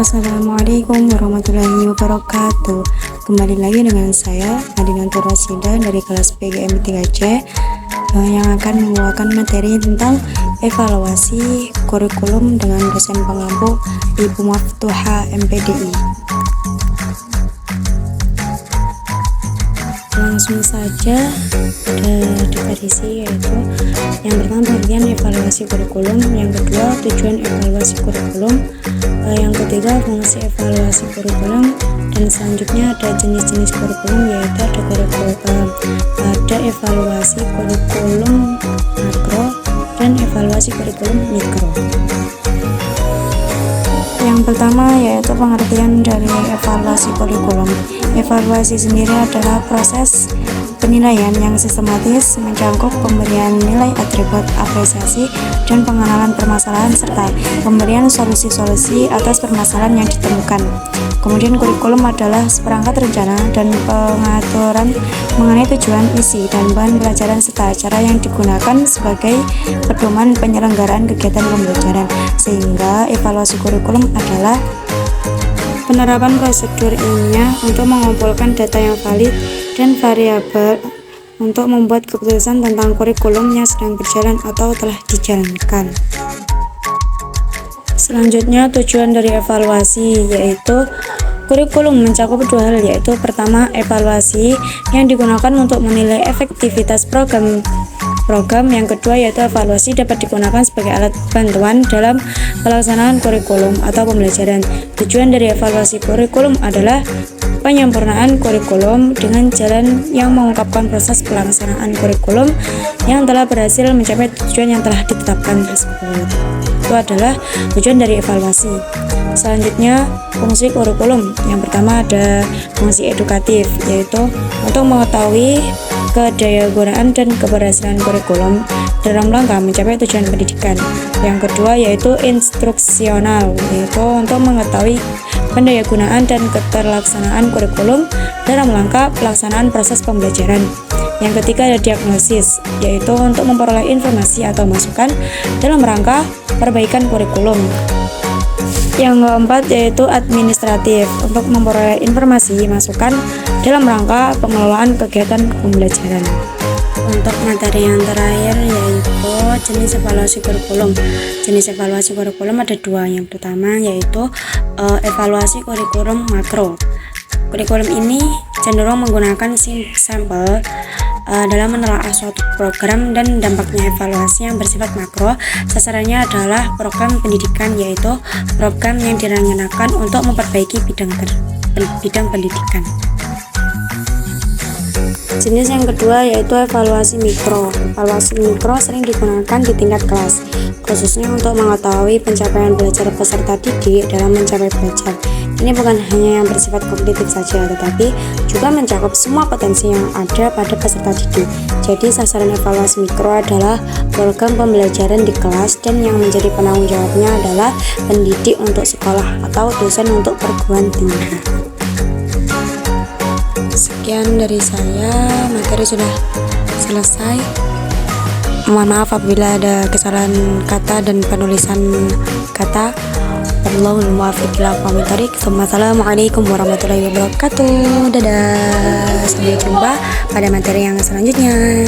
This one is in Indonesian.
Assalamualaikum warahmatullahi wabarakatuh. Kembali lagi dengan saya Adinantur Rasida dari kelas PGM 3C yang akan membawakan materi tentang evaluasi kurikulum dengan dosen pengampu Ibu Maftuha MPDI. Langsung saja definisi, yaitu yang pertama pengertian evaluasi kurikulum, yang kedua tujuan evaluasi kurikulum, yang ketiga fungsi evaluasi kurikulum, dan selanjutnya ada jenis-jenis kurikulum, yaitu ada evaluasi kurikulum makro dan evaluasi kurikulum mikro. Yang pertama yaitu pengertian dari evaluasi kurikulum. Evaluasi sendiri adalah proses penilaian yang sistematis mencakup pemberian nilai atribut apresiasi dan pengenalan permasalahan serta pemberian solusi-solusi atas permasalahan yang ditemukan. Kemudian kurikulum adalah seperangkat rencana dan pengaturan mengenai tujuan, isi, dan bahan pelajaran serta cara yang digunakan sebagai pedoman penyelenggaraan kegiatan pembelajaran. Sehingga evaluasi kurikulum adalah penerapan prosedur ilmiah untuk mengumpulkan data yang valid dan variabel untuk membuat keputusan tentang kurikulum yang sedang berjalan atau telah dijalankan. Selanjutnya, tujuan dari evaluasi yaitu kurikulum mencakup dua hal, yaitu pertama evaluasi yang digunakan untuk menilai efektivitas program, yang kedua yaitu evaluasi dapat digunakan sebagai alat bantuan dalam pelaksanaan kurikulum atau pembelajaran. Tujuan dari evaluasi kurikulum adalah penyempurnaan kurikulum dengan jalan yang mengungkapkan proses pelaksanaan kurikulum yang telah berhasil mencapai tujuan yang telah ditetapkan tersebut. Itu adalah tujuan dari evaluasi. Selanjutnya, fungsi kurikulum. Yang pertama ada fungsi edukatif, yaitu untuk mengetahui kedayagunaan dan keberhasilan kurikulum dalam rangka mencapai tujuan pendidikan. Yang kedua yaitu instruksional, yaitu untuk mengetahui pendayagunaan dan keterlaksanaan kurikulum dalam rangka pelaksanaan proses pembelajaran. Yang ketiga ada diagnosis, yaitu untuk memperoleh informasi atau masukan dalam rangka perbaikan kurikulum. Yang keempat yaitu administratif, untuk memperoleh informasi masukan dalam rangka pengelolaan kegiatan pembelajaran. Untuk materi yang terakhir yaitu jenis evaluasi kurikulum. Jenis evaluasi kurikulum ada dua. Yang pertama yaitu evaluasi kurikulum makro. Kurikulum ini cenderung menggunakan sampel dalam menelaah suatu program dan dampaknya. Evaluasi yang bersifat makro sasarannya adalah program pendidikan, yaitu program yang direncanakan untuk memperbaiki bidang pendidikan. Jenis yang kedua yaitu evaluasi mikro. Evaluasi mikro sering digunakan di tingkat kelas, khususnya untuk mengetahui pencapaian belajar peserta didik dalam mencapai belajar. Ini bukan hanya yang bersifat kognitif saja, tetapi juga mencakup semua potensi yang ada pada peserta didik. Jadi sasaran evaluasi mikro adalah program pembelajaran di kelas, dan yang menjadi penanggung jawabnya adalah pendidik untuk sekolah atau dosen untuk perguruan tinggi. Sekian dari saya, materi sudah selesai. Mohon maaf apabila ada kesalahan kata dan penulisan kata. Wallahul muwaffiq ila aqwamit thoriq. Assalamualaikum warahmatullahi wabarakatuh. Dadah. Sampai jumpa pada materi yang selanjutnya.